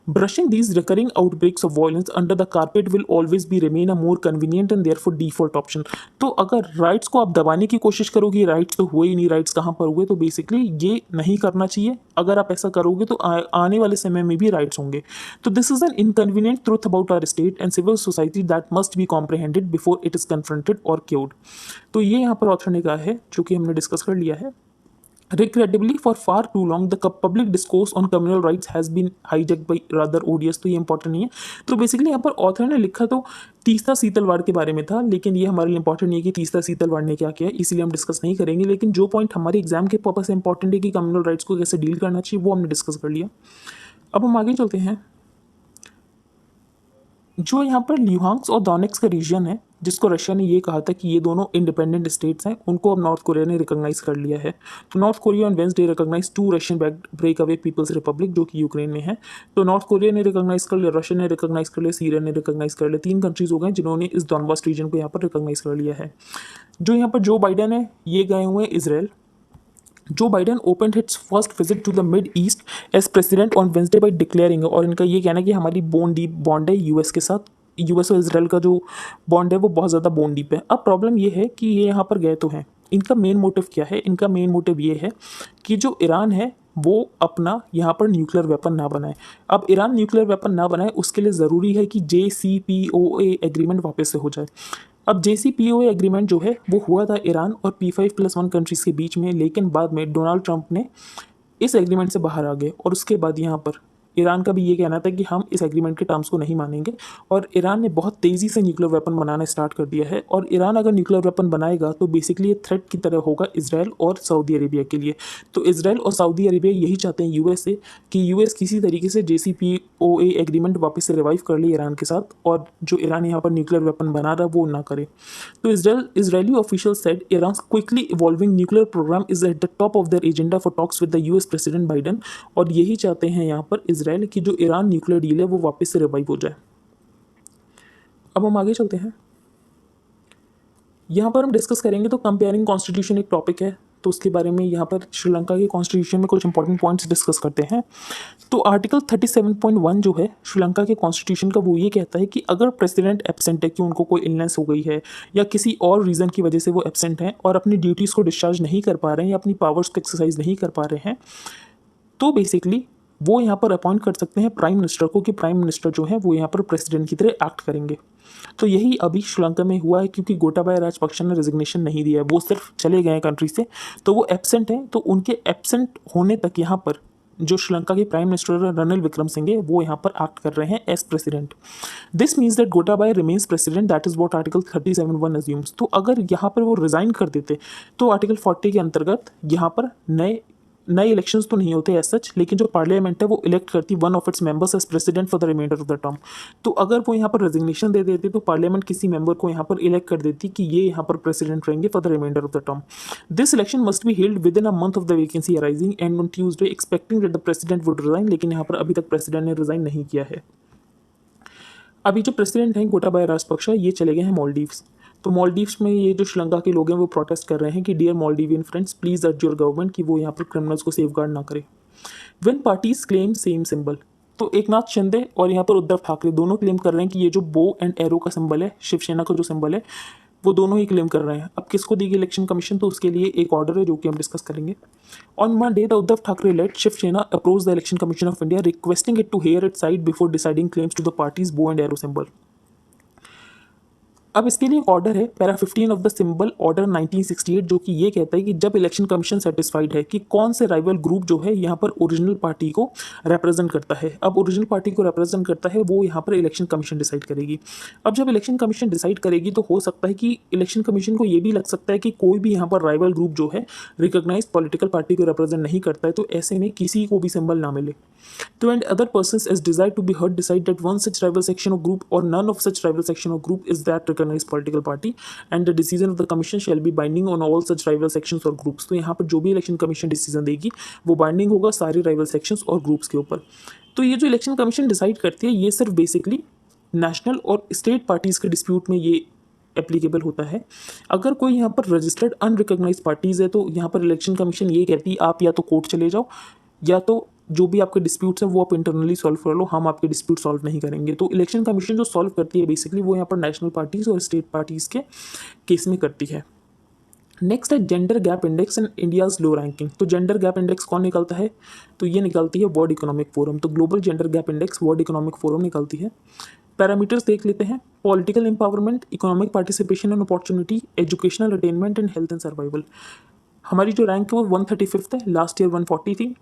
Brushing these recurring outbreaks of violence under the carpet will always be remain a more convenient and therefore default option। तो अगर राइट्स को आप दबाने की कोशिश करोगे, राइट्स तो हुए ही नहीं, राइट्स कहाँ पर हुए, तो बेसिकली ये नहीं करना चाहिए। अगर आप ऐसा करोगे तो आने वाले समय में भी राइट्स होंगे। तो this is an inconvenient truth about our state and civil society that must be comprehended before it is confronted और क्योर्ड। तो ये यहाँ पर ऑथर ने कहा है, जो कि हमने डिस्कस कर लिया है। Regrettably, for far too long, the public discourse on communal rights has been hijacked by rather odious, तो ये इंपॉर्टेंट नहीं है। तो बेसिकली यहाँ पर ऑथर ने लिखा तो तीसरा शीतलवाड़ के बारे में था, लेकिन ये हमारे लिए इंपॉर्टेंट नहीं है कि तीसरा शीतलवाड़ ने क्या किया, इसीलिए हम डिस्कस नहीं करेंगे। लेकिन जो पॉइंट हमारे एग्जाम के पर्पज से इंपॉर्टेंट है कि कम्युनल राइट्स को कैसे डील करना चाहिए, वो हमने डिस्कस कर लिया। अब हम आगे चलते हैं। जो यहाँ पर ल्यूहांग्स और डोनेट्स्क का रीजन है, जिसको रशिया ने ये कहा था कि ये दोनों इंडिपेंडेंट स्टेट्स हैं, उनको अब नॉर्थ कोरिया ने रिकॉग्नाइज कर लिया है। तो North Korea on Wednesday recognise to Russian breakaway people's republic, जो कि यूक्रेन में है। तो नॉर्थ कोरिया ने रिकॉग्नाइज कर लिया, रशिया ने रिकॉग्नाइज कर लिया, सीरिया ने रिकॉग्नाइज कर लिया। 3 कंट्रीज हो गए जिन्होंने इस डॉनबास रीजन को यहाँ पर रिकॉग्नाइज कर लिया है। जो यहाँ पर जो बाइडन है, ये गए हुए हैं इसराइल। जो Biden open hits first visit to the mid east as president on Wednesday by declaring, और इनका ये कहना है कि हमारी बोन डीप बॉन्ड है यूएस के साथ। यूएस और इसराइल का जो बॉन्ड है वो बहुत ज़्यादा बोन डीप है। अब प्रॉब्लम ये है कि ये यहाँ पर गए तो हैं, इनका मेन मोटिव क्या है? इनका मेन मोटिव ये है कि जो ईरान है वो अपना यहाँ पर न्यूक्लियर वेपन ना बनाए। अब ईरान न्यूक्लियर वेपन ना बनाए, उसके लिए ज़रूरी है कि JCPOA एग्रीमेंट वापस से हो जाए। अब JCPOA एग्रीमेंट जो है वो हुआ था ईरान और P5+1 कंट्रीज़ के बीच में, लेकिन बाद में डोनाल्ड ट्रंप ने इस एग्रीमेंट से बाहर आ गए, और उसके बाद यहाँ पर ईरान का भी ये कहना था कि हम इस एग्रीमेंट के टर्म्स को नहीं मानेंगे, और ईरान ने बहुत तेज़ी से न्यूक्लियर वेपन बनाना स्टार्ट कर दिया है। और ईरान अगर न्यूक्लियर वेपन बनाएगा तो बेसिकली ये थ्रेट की तरह होगा इसराइल और सऊदी अरेबिया के लिए। तो इसराइल और सऊदी अरेबिया यही चाहते हैं यूएस से कि यूएस किसी तरीके से JCPOA एग्रीमेंट वापस से रिवाइव कर ले ईरान के साथ, और जो ईरान यहाँ पर न्यूक्लियर वेपन बना रहा है वो ना करे। तो Israeli officials said Iran's quickly evolving nuclear program is at the top of their agenda for talks with the US President Biden, और यही चाहते हैं यहाँ पर इसराइल की जो ईरान न्यूक्लियर डील है वो वापस से रिवाइव हो जाए। अब हम आगे चलते हैं। यहाँ पर हम डिस्कस करेंगे तो कंपेयरिंग कॉन्स्टिट्यूशन एक टॉपिक है, तो उसके बारे में यहाँ पर श्रीलंका के कॉन्स्टिट्यूशन में कुछ इंपॉर्टेंट पॉइंट्स डिस्कस करते हैं। तो आर्टिकल 37.1 जो है श्रीलंका के कॉन्स्टिट्यूशन का, वो ये कहता है कि अगर प्रेसिडेंट एब्सेंट है, कि उनको कोई इलनेस हो गई है या किसी और रीज़न की वजह से वो एब्सेंट हैं और अपनी ड्यूटीज़ को डिस्चार्ज नहीं कर पा रहे हैं या अपनी पावर्स को एक्सरसाइज नहीं कर पा रहे हैं, तो बेसिकली वो यहाँ पर अपॉइंट कर सकते हैं प्राइम मिनिस्टर को, कि प्राइम मिनिस्टर जो है वो यहाँ पर प्रेसिडेंट की तरह एक्ट करेंगे। तो यही अभी श्रीलंका में हुआ है, क्योंकि गोटाबाया राजपक्षे ने रेजिग्नेशन नहीं दिया है, वो सिर्फ चले गए हैं कंट्री से, तो वो एब्सेंट हैं। तो उनके एब्सेंट होने तक यहाँ पर जो श्रीलंका के प्राइम मिनिस्टर रनिल विक्रमसिंघे वो यहाँ पर एक्ट कर रहे हैं as president. This means that Gotabaya remains president, that is what article 37.1 assumes. तो अगर यहाँ पर वो रिजाइन कर देते तो आर्टिकल 40 के अंतर्गत यहाँ पर नए इलेक्शंस तो नहीं होते एज सच, लेकिन जो पार्लियामेंट है वो इलेक्ट करती one of its members as president for the reminder of the term. तो अगर वो यहाँ पर रेजिग्नेशन दे देते तो पार्लियामेंट किसी मेंबर को यहाँ पर इलेक्ट कर देती कि ये यहाँ पर प्रेसिडेंट रहेंगे for the reminder of the term. This election must be held within a month of the vacancy arising and on Tuesday expecting that the president would resign, लेकिन यहाँ पर अभी तक प्रेसिडेंट ने रिजाइन नहीं किया है। अभी जो प्रेसिडेंट हैं गोटाबाया राजपक्षे, ये चले गए हैं मॉलडीव्स। तो मॉलडीव्स में ये जो श्रीलंका के लोग हैं वो प्रोटेस्ट कर रहे हैं कि डियर मॉलडीवियन फ्रेंड्स, प्लीज अर्ज योर गवर्नमेंट कि वो यहाँ पर क्रिमिनल्स को सेफगार्ड ना करे। When parties claim same symbol, तो एकनाथ शिंदे और यहाँ पर उद्धव ठाकरे दोनों क्लेम कर रहे हैं कि ये जो बो एंड एरो का सिंबल है, शिवसेना का जो सिंबल है, वो दोनों ही क्लेम कर रहे हैं। अब किसको देगी इलेक्शन कमीशन, तो उसके लिए एक ऑर्डर है जो कि हम डिस्कस करेंगे। On Monday the Uddhav Thackeray led Shiv Sena approach the election commission of India requesting it to hear it side before deciding claims to the party's bow and arrow symbol. अब इसके लिए एक ऑर्डर है, para 15 of the symbol order 1968, जो कि ये कहता है कि जब इलेक्शन कमीशन सेटिस्फाइड है कि कौन से राइवल ग्रुप जो है यहाँ पर ओरिजिनल पार्टी को रिप्रेजेंट करता है, अब ओरिजिनल पार्टी को रिप्रेजेंट करता है वो यहाँ पर इलेक्शन कमीशन डिसाइड करेगी। अब जब इलेक्शन कमीशन डिसाइड करेगी तो हो सकता है कि इलेक्शन कमीशन को ये भी लग सकता है कि कोई भी यहाँ पर राइवल ग्रुप जो है रिकॉग्नाइज पॉलिटिकल पार्टी को रिप्रेजेंट नहीं करता है, तो ऐसे में किसी को भी सिंबल ना मिले। तो and other persons as desire to be heard decide that one such rival section of group और none of such rival section of group is that recognized political party and the decision of the commission shall be binding on all such rival sections और groups। तो यहाँ पर जो भी election commission decision देगी वो binding होगा सारे राइवल सेक्शंस और ग्रुप्स के ऊपर। तो ये जो इलेक्शन कमीशन डिसाइड करती है ये सिर्फ बेसिकली नेशनल और स्टेट पार्टीज के डिस्प्यूट में ये एप्लीकेबल होता है। अगर कोई यहाँ पर रजिस्टर्ड अनरिकॉग्नाइज पार्टीज है तो यहाँ पर इलेक्शन कमीशन ये कहती है आप या तो कोर्ट चले जाओ, या तो जो भी आपके डिस्प्यूट्स हैं वो आप इंटरनली सॉल्व कर लो, हम आपके डिस्प्यूट सॉल्व नहीं करेंगे। तो इलेक्शन कमीशन जो सॉल्व करती है बेसिकली वो यहाँ पर नेशनल पार्टीज और स्टेट पार्टीज के केस में करती है। नेक्स्ट है gender gap index and India's low ranking. तो जेंडर गैप इंडेक्स कौन निकालता है, तो ये निकालती है वर्ल्ड इकोनॉमिक फोरम। तो global gender gap index world economic forum निकालती है। पैरामीटर्स देख लेते हैं, political empowerment, economic participation and opportunity, educational attainment and health and survival. हमारी जो रैंक है वो 135th है, लास्ट ईयर 140 थी।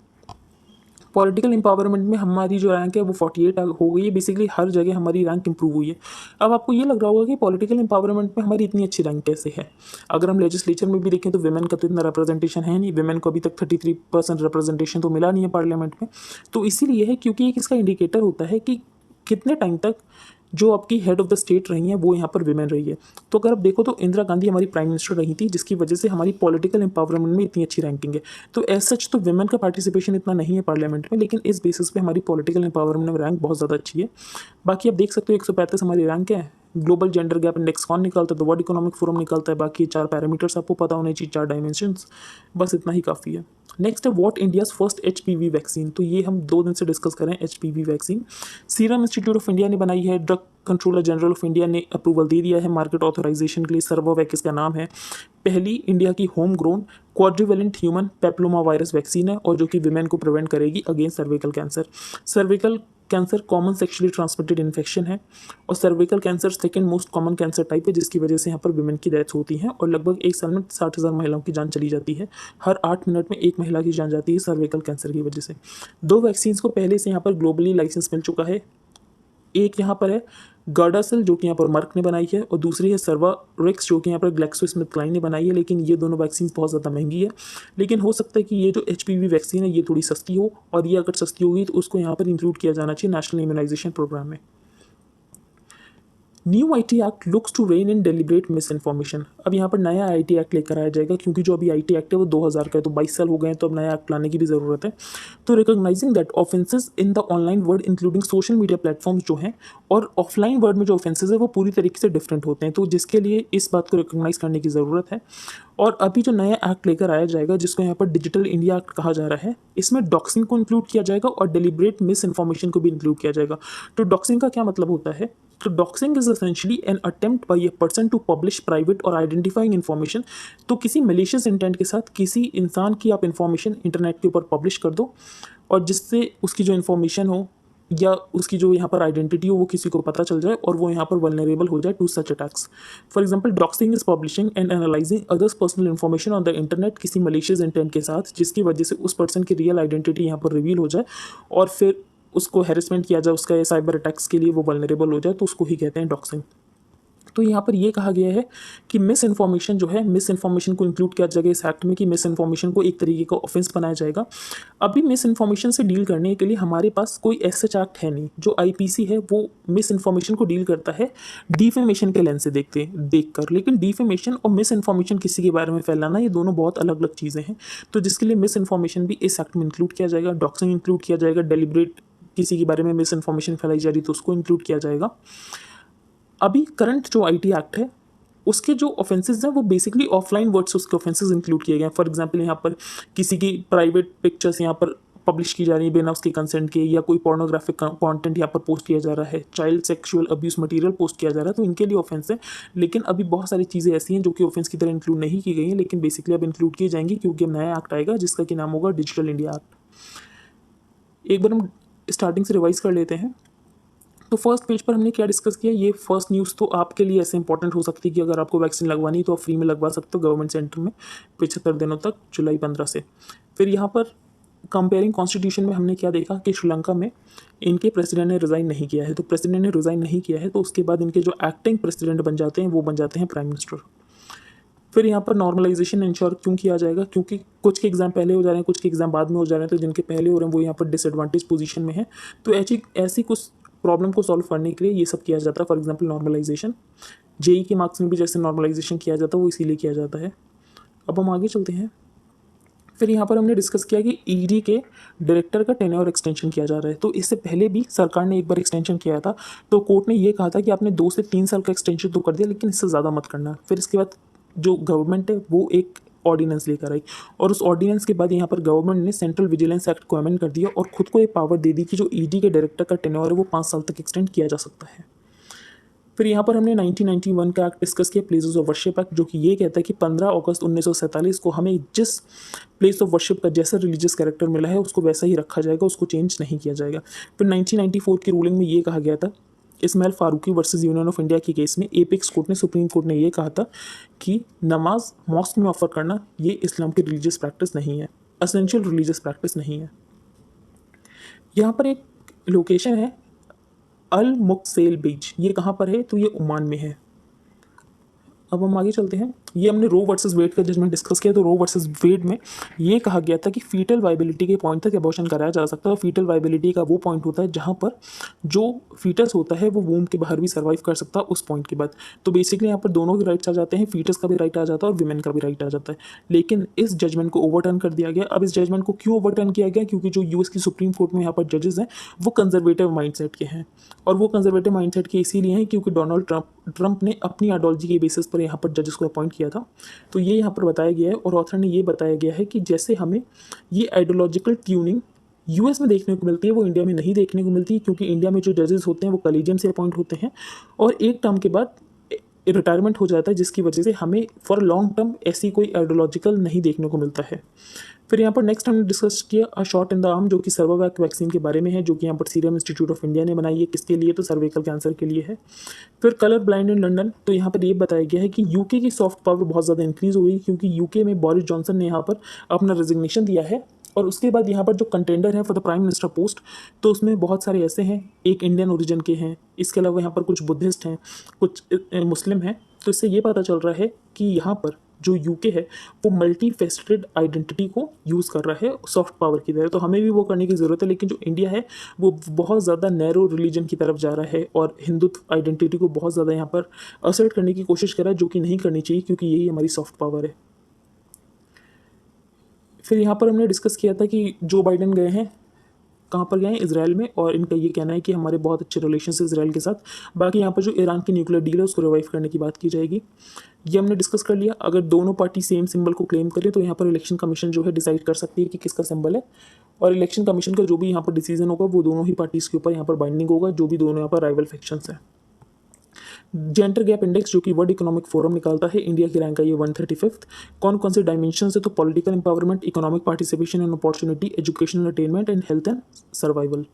पॉलिटिकल एम्पावरमेंट में हमारी जो रैंक है वो 48 हो गई है। बेसिकली हर जगह हमारी रैंक इंप्रूव हुई है। अब आपको ये लग रहा होगा कि पॉलिटिकल एम्पावरमेंट में हमारी इतनी अच्छी रैंक कैसे है। अगर हम लेजिस्लेचर में भी देखें तो वुमेन का तो इतना रिप्रेजेंटेशन है नहीं, वुमेन को अभी तक 33% रिप्रेजेंटेशन तो मिला नहीं है पार्लियामेंट में। तो इसीलिए है क्योंकि एक इसका इंडिकेटर होता है कि कितने टाइम तक जो आपकी हेड ऑफ द स्टेट रही हैं वो यहाँ पर विमेन रही है। तो अगर आप देखो तो इंदिरा गांधी हमारी प्राइम मिनिस्टर रही थी, जिसकी वजह से हमारी पॉलिटिकल एम्पावरमेंट में इतनी अच्छी रैंकिंग है। तो एज सच तो विमेन का पार्टिसिपेशन इतना नहीं है पार्लियामेंट में, लेकिन इस बेसिस पे हमारी पॉलिटिकल एम्पावरमेंट में रैंक बहुत ज़्यादा अच्छी है। बाकी आप देख सकते हो 135 हमारी रैंक है। ग्लोबल जेंडर गैप इंडेक्स कौन निकालता है? तो वर्ल्ड इकोनॉमिक फोरम निकालता है। बाकी 4 पैरामीटर्स आपको पता होने चाहिए, 4 डायमेंशंस, बस इतना ही काफ़ी है। नेक्स्ट है what India's first HPV vaccine. तो ये हम 2 दिन से डिस्कस करें HPV vaccine. Serum institute of India ने बनाई है। Drug controller general of India ने अप्रूवल दे दिया है मार्केट ऑथराइजेशन के लिए। सर्वोवैक इसका नाम है। पहली इंडिया की home grown quadrivalent human papilloma virus vaccine है, और जो कि विमेन को प्रिवेंट करेगी against cervical cancer. Cervical cancer common sexually transmitted infection है, और cervical cancer second most common cancer type है, जिसकी वजह से यहाँ पर विमेन की डेथ होती है, और लगभग एक साल में 60,000 महिलाओं की जान चली जाती है। हर 8 मिनट में एक महिला की जान जाती है सर्विकल कैंसर की वजह से। 2 वैक्सीन को पहले से यहाँ पर ग्लोबली लाइसेंस मिल चुका है। एक यहाँ पर है गार्डासिल जो कि यहाँ पर मर्क ने बनाई है, और दूसरी है सर्वारिक्स जो कि यहाँ पर ग्लैक्सोस्मिथक्लाइन ने बनाई है। लेकिन ये दोनों वैक्सीन बहुत ज़्यादा महंगी है। लेकिन हो सकता है कि ये जो HPV वैक्सीन है ये थोड़ी सस्ती हो, और ये अगर सस्ती होगी तो उसको यहाँ पर इंक्लूड किया जाना चाहिए नेशनल इम्यूनाइजेशन प्रोग्राम में। New IT act looks to rein in deliberate misinformation. अब यहाँ पर नया IT एक्ट लेकर आया जाएगा, क्योंकि जो अभी IT एक्ट है वो 2000 का है, तो 22 साल हो गए हैं, तो अब नया एक्ट लाने की भी ज़रूरत है। तो recognising that offences in the online world including social media platforms जो हैं, और ऑफलाइन वर्ल्ड में जो ऑफेंसेस है वो पूरी तरीके से डिफरेंट होते हैं, तो जिसके लिए इस बात को रिकॉग्नाइज करने की ज़रूरत है। और अभी जो नया एक्ट लेकर आया जाएगा, जिसको यहाँ पर डिजिटल इंडिया एक्ट कहा जा रहा है, इसमें डॉक्सिंग को इंक्लूड किया जाएगा और डेलिब्रेट मिस इन्फॉर्मेशन को भी इंक्लूड किया जाएगा। तो डॉक्सिंग का क्या मतलब होता है? तो doxxing is essentially an attempt by a person to publish private और आइडेंटिफाइंग इन्फॉर्मेशन। तो किसी मेलिशियस इंटेंट के साथ किसी इंसान की आप इन्फॉर्मेशन इंटरनेट के ऊपर पब्लिश कर दो, और जिससे उसकी जो इन्फॉर्मेशन हो या उसकी जो यहाँ पर आइडेंटिटी हो वो किसी को पता चल जाए, और वो यहाँ पर वल्नरेबल हो जाए to such attacks. For example doxxing is publishing and analysing others personal information on the internet किसी मलिशियस इंटेंट के साथ, जिसकी वजह से उस पर्सन की रियल आइडेंटिटी यहाँ पर रिवील हो जाए, और फिर उसको हैरेसमेंट किया जाए, उसका साइबर अटैक्स के लिए वो वल्नरेबल हो जाए, तो उसको ही कहते हैं डॉक्सिंग। तो यहाँ पर ये कहा गया है कि मिस इन्फॉर्मेशन जो है, मिस इन्फॉर्मेशन को इंक्लूड किया जाएगा इस एक्ट में, कि मिस इन्फॉर्मेशन को एक तरीके का ऑफेंस बनाया जाएगा। अभी मिस इन्फॉर्मेशन से डील करने के लिए हमारे पास कोई ऐसा एक्ट है नहीं। जो IPC है वो मिस इन्फॉर्मेशन को डील करता है डिफेमेशन के लेंस से देख कर। लेकिन डिफेमेशन और मिस इन्फॉर्मेशन किसी के बारे में फैलाना, ये दोनों बहुत अलग अलग चीज़ें हैं। तो जिसके लिए मिस इन्फॉर्मेशन भी इस एक्ट में इंक्लूड किया जाएगा, डॉक्सिंग इंक्लूड किया जाएगा, डेलिब्रेट किसी के बारे में मिस इन्फॉर्मेशन फैलाई जा रही तो उसको इंक्लूड किया जाएगा। अभी करंट जो IT एक्ट है उसके जो ऑफेंसेस हैं वो बेसिकली ऑफलाइन वर्ड से उसके ऑफेंसेस इंक्लूड किए गए हैं। फॉर एग्जांपल यहाँ पर किसी की प्राइवेट पिक्चर्स यहाँ पर पब्लिश की जा रही है बिना उसके कंसेंट के, या कोई पोर्नोग्राफिक कंटेंट यहाँ पर पोस्ट किया जा रहा है, child sexual abuse material post किया जा रहा है, तो इनके लिए ऑफेंस है। लेकिन अभी बहुत सारी चीज़ें ऐसी हैं जो कि ऑफेंस की तरह इंक्लूड नहीं की गई हैं, लेकिन बेसिकली अब इंक्लूड की जाएंगी, क्योंकि अब नया एक्ट आएगा जिसका कि नाम होगा डिजिटल इंडिया एक्ट। एक बार हम स्टार्टिंग से रिवाइज कर लेते हैं। तो फर्स्ट पेज पर हमने क्या डिस्कस किया, ये फर्स्ट न्यूज़ तो आपके लिए ऐसे इंपॉर्टेंट हो सकती है कि अगर आपको वैक्सीन लगवानी है तो आप फ्री में लगवा सकते हो गवर्नमेंट सेंटर में 75 दिनों तक, जुलाई 15 से। फिर यहाँ पर कंपेयरिंग कॉन्स्टिट्यूशन में हमने क्या देखा कि श्रीलंका में इनके प्रेसिडेंट ने रिज़ाइन नहीं किया है। तो प्रेसिडेंट ने रिज़ाइन नहीं किया है तो उसके बाद इनके जो एक्टिंग प्रेसिडेंट बन जाते हैं वो बन जाते हैं प्राइम मिनिस्टर। फिर यहाँ पर नॉर्मलाइजेशन इंश्योर क्यों किया जाएगा, क्योंकि कुछ के एग्जाम पहले हो जा रहे हैं, कुछ के एग्जाम बाद में हो जा रहे हैं, तो जिनके पहले हो रहे हैं वो यहाँ पर डिसएडवांटेज पोजीशन में है। तो ऐसी कुछ प्रॉब्लम को सॉल्व करने के लिए ये सब किया जाता है। फॉर एग्जांपल नॉर्मलाइजेशन JEE के मार्क्स में भी जैसे नॉर्मलाइजेशन किया जाता है वो इसीलिए किया जाता है। अब हम आगे चलते हैं। फिर यहाँ पर हमने डिस्कस किया कि ED के डायरेक्टर का टेन्योर एक्सटेंशन किया जा रहा है। तो इससे पहले भी सरकार ने एक बार एक्सटेंशन किया था, तो कोर्ट ने ये कहा था कि आपने 2 से 3 साल का एक्सटेंशन तो कर दिया, लेकिन इससे ज़्यादा मत करना। फिर इसके बाद जो गवर्नमेंट है वो एक ऑर्डिनेंस लेकर आई, और उस ऑर्डिनेंस के बाद यहाँ पर गवर्नमेंट ने सेंट्रल विजिलेंस एक्ट को अमेंड कर दिया और खुद को एक पावर दे दी कि जो ED के डायरेक्टर का टेन्योर है वो 5 साल तक एक्सटेंड किया जा सकता है। फिर यहाँ पर हमने 1991 का एक्ट डिस्कस किया, प्लेसेस ऑफ वर्शिप एक्ट, जो कि ये कहता है कि 15 अगस्त 1947 को हमें जिस प्लेस ऑफ वर्शिप का जैसा रिलीजियस कैरेक्टर मिला है उसको वैसा ही रखा जाएगा, उसको चेंज नहीं किया जाएगा। फिर 1994 की रूलिंग में ये कहा गया था Ismail Faruqui versus union of India के केस में एपेक्स कोर्ट ने, सुप्रीम कोर्ट ने ये कहा था कि नमाज मॉस्क में ऑफर करना ये इस्लाम की रिलीजियस प्रैक्टिस नहीं है, असेंशियल रिलीजियस प्रैक्टिस नहीं है। यहाँ पर एक लोकेशन है अल मुक्सेल बीच, ये कहाँ पर है? तो ये ओमान में है। अब हम आगे चलते हैं। ये हमने रो वर्सेस वेड का जजमेंट डिस्कस किया। तो रो वर्सेस वेड में ये कहा गया था कि फीटल वाइबिलिटी के पॉइंट तक एबॉर्शन कराया जा सकता है। फीटल वाइबिलिटी का वो पॉइंट होता है जहाँ पर जो फीटस होता है वो वूम के बाहर भी सर्वाइव कर सकता है उस पॉइंट के बाद। तो बेसिकली यहाँ पर दोनों के राइट्स आ जाते हैं, फीटस का भी राइट आ जाता है और विमेन का भी राइट आ जाता है। लेकिन इस जजमेंट को ओवरटर्न कर दिया गया। अब इस जजमेंट को क्यों ओवरटर्न किया गया? क्योंकि जो यूएस की सुप्रीम कोर्ट में यहाँ पर जजेस हैं वो कंजर्वेटिव माइंडसेट के हैं, और वो कंजर्वेटिव माइंडसेट के इसीलिए हैं क्योंकि डोनाल्ड ट्रंप ने अपनी आइडियोलॉजी के बेसिस पर यहाँ पर जजेस को अपॉइंट किया था। तो ये यहाँ पर बताया गया है और ऑथर ने ये बताया गया है कि जैसे हमें ये आइडियोलॉजिकल ट्यूनिंग यूएस में देखने को मिलती है वो इंडिया में नहीं देखने को मिलती है, क्योंकि इंडिया में जो जजेस होते हैं वो कलीजियम से अपॉइंट होते हैं और एक टर्म के बाद रिटायरमेंट हो जाता है, जिसकी वजह से हमें फॉर लॉन्ग टर्म ऐसी कोई आइडियोलॉजिकल नहीं देखने को मिलता है। फिर यहाँ पर नेक्स्ट हमने डिस्कस किया a shot in the arm, जो कि सर्वावैक वैक्सीन के बारे में है, जो कि यहाँ पर सीरम इंस्टीट्यूट ऑफ इंडिया ने बनाई है। किसके लिए? तो सर्वाइकल कैंसर के लिए है। फिर कलर ब्लाइंड इन लंदन, तो यहाँ पर ये बताया गया है कि यूके की सॉफ्ट पावर बहुत ज़्यादा इंक्रीज हो गई, क्योंकि यूके में बोरिस जॉनसन ने यहाँ पर अपना रेजिग्नेशन दिया है और उसके बाद यहाँ पर जो कंटेंडर है for the prime minister post, तो उसमें बहुत सारे ऐसे हैं, एक इंडियन ओरिजिन के हैं, इसके अलावा यहाँ पर कुछ बुद्धिस्ट हैं, कुछ मुस्लिम हैं। तो इससे ये पता चल रहा है कि यहाँ पर जो यूके है वो मल्टी फेस्टेड आइडेंटिटी को यूज़ कर रहा है सॉफ्ट पावर की तरह। तो हमें भी वो करने की ज़रूरत है, लेकिन जो इंडिया है वो बहुत ज़्यादा नैरो रिलीजन की तरफ जा रहा है और हिंदुत्व आइडेंटिटी को बहुत ज़्यादा यहाँ पर असर्ट करने की कोशिश कर रहा है, जो कि नहीं करनी चाहिए, क्योंकि यही हमारी सॉफ्ट पावर है। फिर यहाँ पर हमने डिस्कस किया था कि जो बाइडेन गए हैं, कहाँ पर गए हैं? इसराइल में, और इनका ये कहना है कि हमारे बहुत अच्छे रिलेशन है इसराइल के साथ। बाकी यहाँ पर जो ईरान की न्यूक्लियर डील है उसको रिवाइव करने की बात की जाएगी। ये हमने डिस्कस कर लिया। अगर दोनों पार्टी सेम सिंबल को क्लेम करें तो यहाँ पर इलेक्शन कमीशन जो है डिसाइड कर सकती है कि किसका सिंबल है, और इलेक्शन कमीशन का जो भी यहाँ पर डिसीजन होगा वो दोनों ही पार्टीज़ के ऊपर यहाँ पर बाइंडिंग होगा, जो भी दोनों यहाँ पर राइवल फैक्शंस हैं। जेंडर गैप इंडेक्स जो कि वर्ल्ड इकोनॉमिक फोरम निकालता है, इंडिया की रैंक है ये 135th। कौन कौन से डायमेंशन है? तो political empowerment, economic participation and opportunity, educational attainment and health and survival.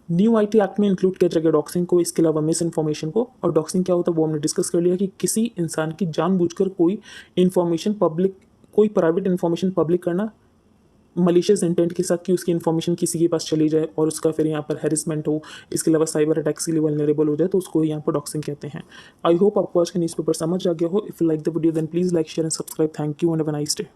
New IT act में इंक्लूड किया जाएगा डॉक्सिंग को, इसके अलावा मिस इन्फॉर्मेशन को। और डॉक्सिंग क्या होता है वो हमने डिस्कस कर लिया कि किसी इंसान की जानबूझकर कोई इन्फॉर्मेशन पब्लिक, कोई प्राइवेट इन्फॉर्मेशन पब्लिक करना मलिशियस इंटेंट के साथ कि उसकी इन्फॉर्मेशन किसी के पास चली जाए और उसका फिर यहाँ पर हैरेसमेंट हो, इसके अलावा साइबर अटैक्स के लिए वल्नरेबल हो जाए, तो उसको यहाँ पर डॉक्सिंग कहते हैं। आई होप आपको आज का न्यूज़पेपर समझ आ गया हो। If you like the video then please like share and subscribe. Thank you and have a nice day.